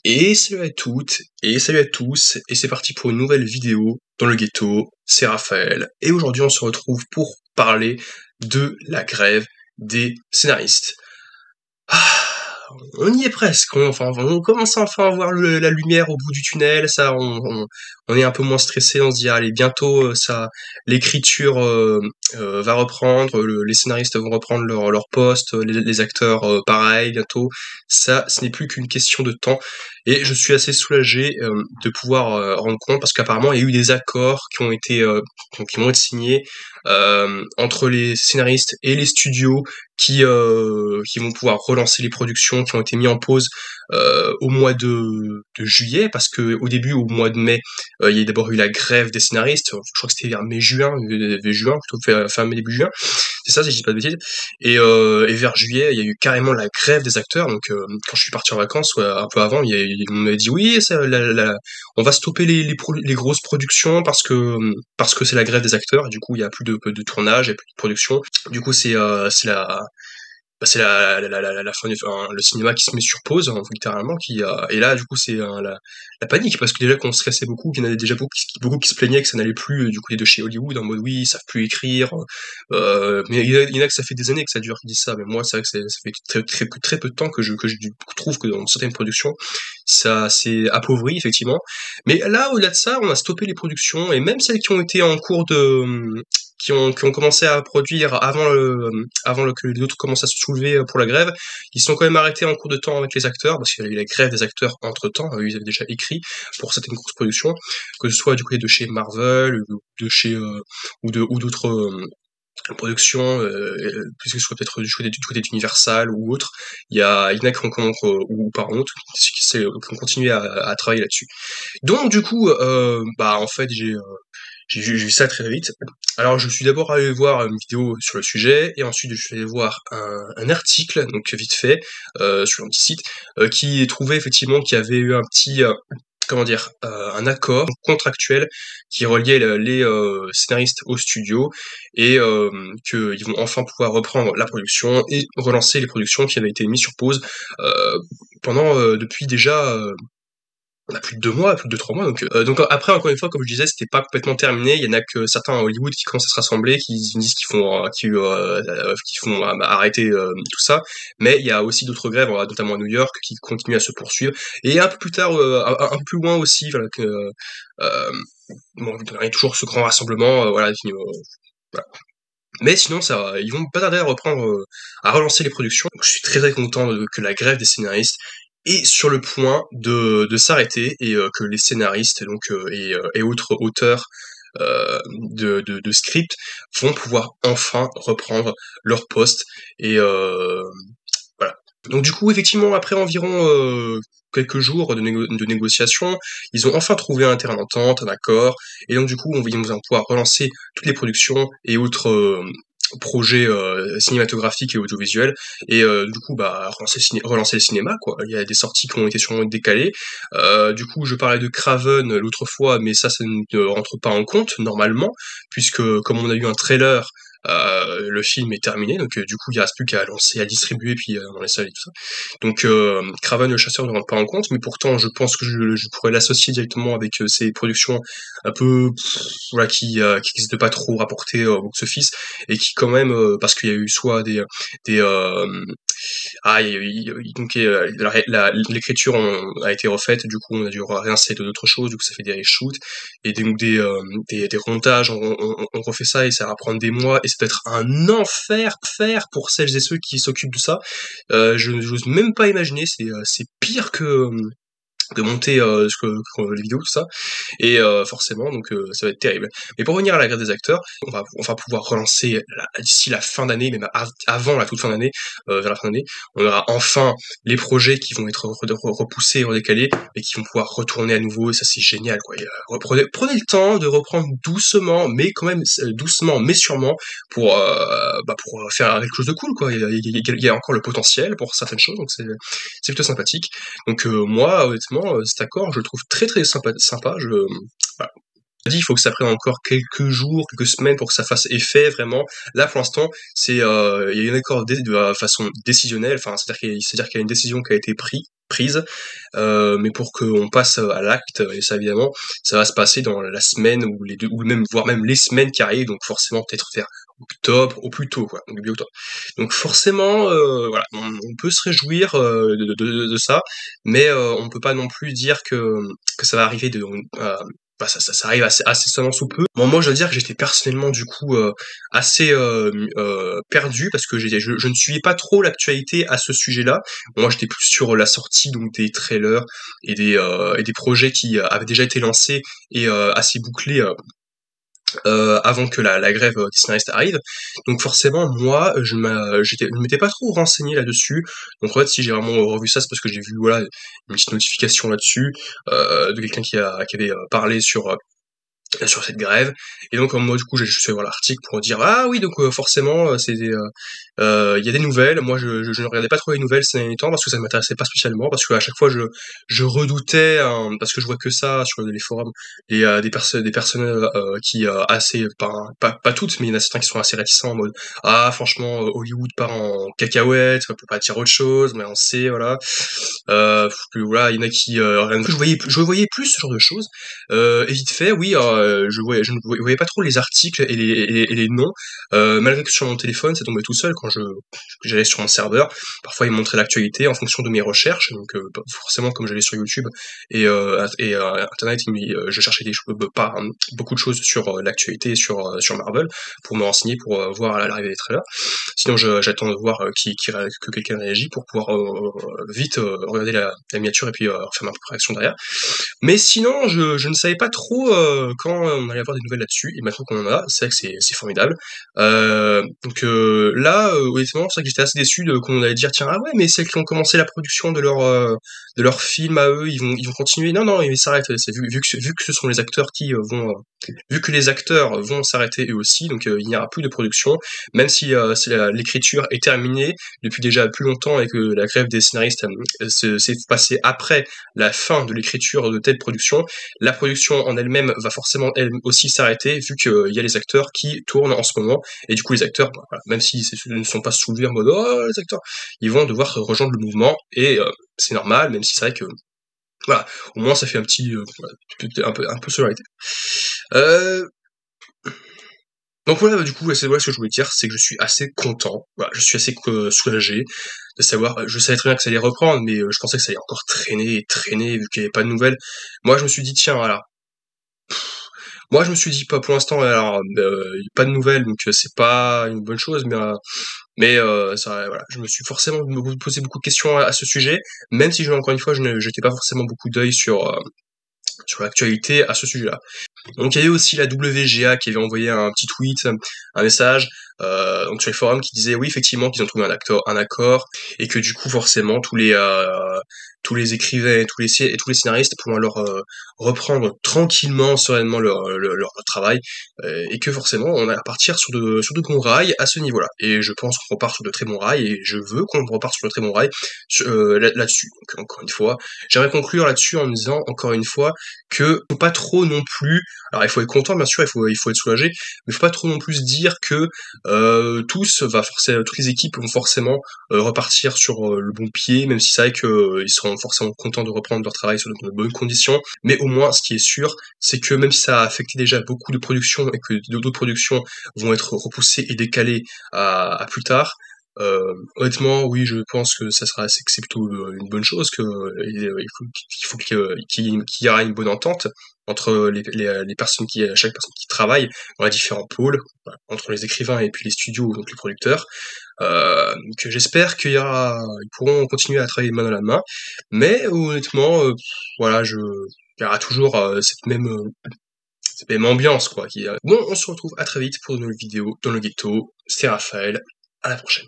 Et salut à toutes, et salut à tous, et c'est parti pour une nouvelle vidéo dans le ghetto, c'est Raphaël, et aujourd'hui on se retrouve pour parler de la grève des scénaristes. On y est presque, on commence enfin à voir la lumière au bout du tunnel, ça, on est un peu moins stressé, on se dit allez bientôt l'écriture va reprendre, les scénaristes vont reprendre leur poste, les acteurs pareil bientôt, ça ce n'est plus qu'une question de temps, et je suis assez soulagé de pouvoir rendre compte, parce qu'apparemment il y a eu des accords qui vont être signés entre les scénaristes et les studios qui vont pouvoir relancer les productions qui ont été mis en pause au mois de juillet, parce que au début, au mois de mai, il y a d'abord eu la grève des scénaristes, je crois que c'était vers mai-juin, plutôt fin mai, début juin, c'est ça si je dis pas de bêtises, et vers juillet, il y a eu carrément la grève des acteurs, donc quand je suis parti en vacances, un peu avant, on m'a dit oui, on va stopper les grosses productions parce que c'est la grève des acteurs, et du coup il y a plus de tournage, il y a plus de production, du coup c'est la fin le cinéma qui se met sur pause, hein, littéralement, et là, du coup, c'est la panique, parce que déjà qu'on stressait beaucoup, qu'il y en avait déjà beaucoup qui se plaignaient que ça n'allait plus, du coup, de chez Hollywood, en mode oui, ils savent plus écrire, mais il y en a que ça fait des années que ça dure, qui disent ça, mais moi, c'est vrai que ça fait très peu de temps que je trouve que dans certaines productions, ça s'est appauvri, effectivement. Mais là, au-delà de ça, on a stoppé les productions, et même celles qui ont été en cours qui ont commencé à produire que les autres commencent à se soulever pour la grève, ils sont quand même arrêtés en cours de temps avec les acteurs, parce qu'il y a eu la grève des acteurs entre-temps, ils avaient déjà écrit pour certaines grosses productions, que ce soit du côté de chez Marvel, de chez ou d'autres productions, puisque ce soit peut-être du côté d'Universal ou autre, il y en a ou par contre, qui ont continué à travailler là-dessus. Donc du coup, en fait, j'ai vu ça très vite. Alors je suis d'abord allé voir une vidéo sur le sujet, et ensuite je suis allé voir un article, donc vite fait, sur un petit site, qui trouvait effectivement qu'il y avait eu un petit, un accord contractuel qui reliait les scénaristes au studio, et qu'ils vont enfin pouvoir reprendre la production et relancer les productions qui avaient été mises sur pause pendant depuis déjà on a plus de 2 mois, plus de 3 mois, donc après, encore une fois, comme je disais, c'était pas complètement terminé. Il y en a que certains à Hollywood qui commencent à se rassembler, qui disent qu'ils font arrêter tout ça. Mais il y a aussi d'autres grèves, notamment à New York, qui continuent à se poursuivre. Et un peu plus tard, un peu plus loin aussi, voilà, il y a toujours ce grand rassemblement, voilà. Mais sinon, ils vont pas tarder à reprendre, à relancer les productions. Donc, je suis très content que la grève des scénaristes est sur le point de s'arrêter, et que les scénaristes et autres auteurs de scripts vont pouvoir enfin reprendre leur poste, et voilà. Donc du coup, effectivement, après environ quelques jours de négociations, ils ont enfin trouvé un terrain d'entente, un accord, et donc du coup, ils vont pouvoir relancer toutes les productions et autres projets cinématographiques et audiovisuels, et du coup, relancer le cinéma, quoi. Il y a des sorties qui ont été sûrement décalées. Du coup, je parlais de Craven l'autre fois, mais ça ne rentre pas en compte normalement, puisque comme on a eu un trailer, le film est terminé, donc du coup il reste plus qu'à lancer, à distribuer, puis dans les salles et tout ça. Donc Craven le chasseur ne rentre pas en compte, mais pourtant je pense que je pourrais l'associer directement avec ces productions un peu voilà, qui risquent de pas trop rapporter au box-office, et qui quand même, parce qu'il y a eu soit des donc l'écriture a été refaite, du coup on a dû réinsérer d'autres choses, du coup ça fait des reshoots, et donc des remontages, on refait ça, et ça va prendre des mois, et ça peut être un enfer pour celles et ceux qui s'occupent de ça. Je n'ose même pas imaginer, c'est pire que de monter les vidéos, tout ça, et forcément, donc ça va être terrible. Mais pour revenir à la grève des acteurs, on va pouvoir relancer d'ici la fin d'année, même avant la toute fin d'année, vers la fin d'année, on aura enfin les projets qui vont être repoussés, redécalés, et qui vont pouvoir retourner à nouveau, et ça c'est génial, quoi. Et, prenez le temps de reprendre doucement, mais quand même doucement, mais sûrement, pour faire quelque chose de cool, quoi. Il y a encore le potentiel pour certaines choses, donc c'est plutôt sympathique. Donc moi, honnêtement, cet accord, je le trouve très sympa. Voilà. Il faut que ça prenne encore quelques jours, quelques semaines pour que ça fasse effet vraiment. Là, pour l'instant, il y a un accord de façon décisionnelle, enfin, c'est-à-dire qu'il y a une décision qui a été prise prise, mais pour qu'on passe à l'acte, et ça évidemment, ça va se passer dans la semaine ou les 2 ou même voire même les semaines qui arrivent, donc forcément peut-être vers octobre au plus tôt quoi, donc début octobre. Donc forcément, voilà, on peut se réjouir, de ça, mais on peut pas non plus dire que ça va arriver bah, ça arrive assez seulement sous peu. Bon, moi, je dois dire que j'étais personnellement, du coup, assez, perdu parce que je ne suivais pas trop l'actualité à ce sujet-là. Moi, j'étais plus sur la sortie donc des trailers et des projets qui avaient déjà été lancés et assez bouclés, avant que la grève des scénaristes arrive. Donc forcément, moi, je m'étais pas trop renseigné là-dessus. Donc en fait, si j'ai vraiment revu ça, c'est parce que j'ai vu voilà une petite notification là-dessus de quelqu'un qui avait parlé sur cette grève. Et donc moi du coup je suis allé voir l'article pour dire ah oui donc forcément il y a des nouvelles. Moi je ne regardais pas trop les nouvelles ces derniers temps parce que ça ne m'intéressait pas spécialement, parce qu'à chaque fois je redoutais parce que je vois que ça sur les forums et des personnes qui assez pas toutes, mais il y en a certains qui sont assez réticents en mode ah franchement Hollywood part en cacahuète, on peut pas dire autre chose mais on sait voilà que voilà il y en a qui je voyais plus ce genre de choses et vite fait, oui, je ne voyais pas trop les articles et les noms, malgré que sur mon téléphone, ça tombait tout seul quand j'allais sur mon serveur. Parfois, il me montrait l'actualité en fonction de mes recherches, donc forcément, comme j'allais sur YouTube Internet, je cherchais des choses, pas beaucoup de choses sur l'actualité, sur Marvel, pour me renseigner, pour voir l'arrivée des trailers. Sinon, j'attends de voir que quelqu'un réagit pour pouvoir vite regarder la miniature et puis faire ma propre réaction derrière. Mais sinon, je ne savais pas trop quand on allait avoir des nouvelles là-dessus, et maintenant qu'on en a, c'est vrai que c'est formidable. Donc là, honnêtement, c'est vrai que j'étais assez déçu qu'on allait dire tiens ah ouais mais celles qui ont commencé la production de leur film à eux, ils vont continuer. Non non, ils s'arrêtent. C'est vu que ce sont les acteurs qui vu que les acteurs vont s'arrêter eux aussi, donc il n'y aura plus de production, même si l'écriture est terminée depuis déjà plus longtemps et que la grève des scénaristes s'est passée après la fin de l'écriture de telle production, la production en elle-même va forcément elle aussi s'arrêter vu qu'il y a les acteurs qui tournent en ce moment et du coup les acteurs, bah, voilà, même si ne sont pas soulevés en mode oh les acteurs, ils vont devoir rejoindre le mouvement et c'est normal, même si c'est vrai que voilà, au moins ça fait un petit un peu solidarité. Euh, donc voilà, bah, du coup, c'est voilà ce que je voulais dire, c'est que je suis assez content, voilà, je suis assez soulagé de savoir, je savais très bien que ça allait reprendre, mais je pensais que ça allait encore traîner et traîner vu qu'il n'y avait pas de nouvelles. Moi, je me suis dit, tiens, voilà. Moi, je me suis dit, pas pour l'instant, alors, pas de nouvelles, donc c'est pas une bonne chose, mais ça, voilà, je me suis forcément posé beaucoup de questions à ce sujet, même si encore une fois, je ne jetais pas forcément beaucoup d'œil sur l'actualité à ce sujet-là. Donc il y avait aussi la WGA qui avait envoyé un petit tweet, un message donc sur les forums qui disait oui effectivement qu'ils ont trouvé un accord et que du coup forcément tous les écrivains et tous les scénaristes pourront alors reprendre tranquillement, sereinement leur travail et que forcément on va partir sur de bons rails à ce niveau-là. Et je pense qu'on repart sur de très bons rails et je veux qu'on reparte sur de très bons rails là-dessus. Donc encore une fois, j'aimerais conclure là-dessus en disant encore une fois que faut pas trop non plus. Alors il faut être content bien sûr, il faut être soulagé, mais faut pas trop non plus se dire que toutes les équipes vont forcément repartir sur le bon pied, même si c'est vrai qu'ils seront forcément contents de reprendre leur travail sur de bonnes conditions. Mais au moins, ce qui est sûr, c'est que même si ça a affecté déjà beaucoup de productions et que d'autres productions vont être repoussées et décalées à plus tard, honnêtement, oui, je pense que que c'est plutôt une bonne chose, il faut qu'il y aura une bonne entente entre les personnes chaque personne qui travaille dans les différents pôles, voilà, entre les écrivains et puis les studios, donc les producteurs. Donc j'espère ils pourront continuer à travailler main dans la main, mais honnêtement, voilà, il y aura toujours cette même ambiance, quoi. Bon, on se retrouve à très vite pour une nouvelle vidéo dans le ghetto. C'était Raphaël, à la prochaine.